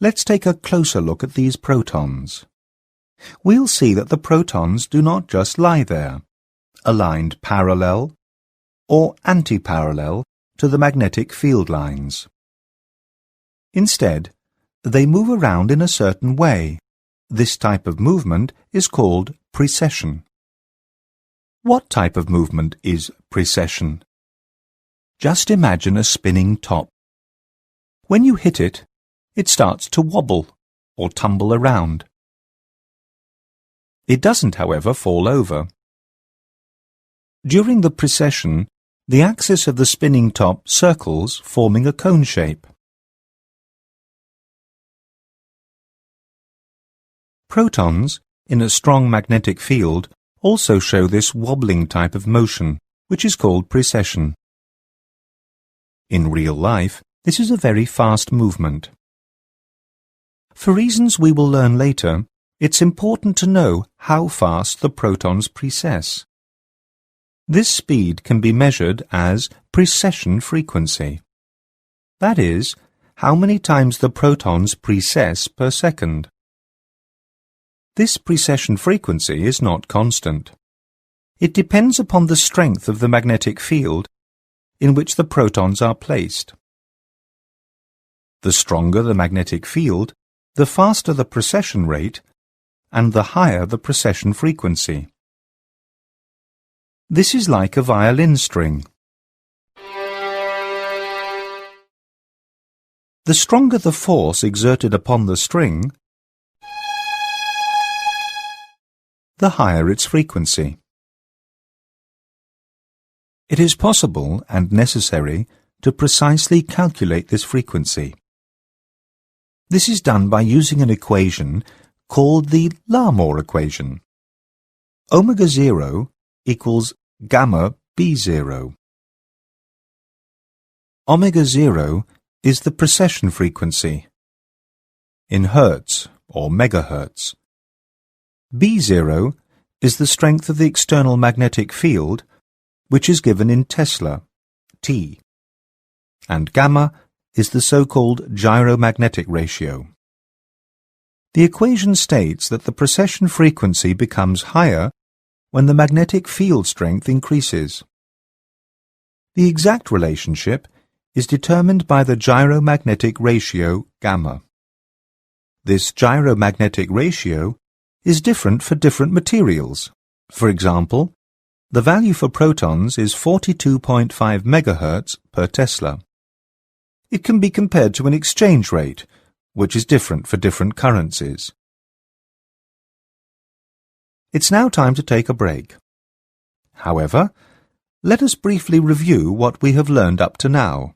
let's take a closer look at these protons. We'll see that the protons do not just lie there, aligned parallel or anti-parallel to the magnetic field lines. Instead, they move around in a certain way. This type of movement is called precession. What type of movement is precession? Just imagine a spinning top. When you hit it, it starts to wobble or tumble around. It doesn't, however, fall over. During the precession, the axis of the spinning top circles, forming a cone shape. Protons, in a strong magnetic field, also show this wobbling type of motion, which is called precession. In real life, this is a very fast movement. For reasons we will learn later, it's important to know how fast the protons precess. This speed can be measured as precession frequency. That is, how many times the protons precess per second. This precession frequency is not constant. It depends upon the strength of the magnetic field in which the protons are placed. The stronger the magnetic field, the faster the precession rate, and the higher the precession frequency. This is like a violin string. The stronger the force exerted upon the string, the higher its frequency. It is possible and necessary to precisely calculate this frequency. This is done by using an equation called the Larmor equation. Omega 0 equals gamma B0. Omega 0 is the precession frequency in hertz or megahertz. B0 is the strength of the external magnetic field, which is given in Tesla, T, and gamma is the so-called gyromagnetic ratio. The equation states that the precession frequency becomes higher when the magnetic field strength increases. The exact relationship is determined by the gyromagnetic ratio gamma. This gyromagnetic ratio is different for different materials. For example, the value for protons is 42.5 MHz per Tesla. It can be compared to an exchange rate, which is different for different currencies. It's now time to take a break. However, let us briefly review what we have learned up to now.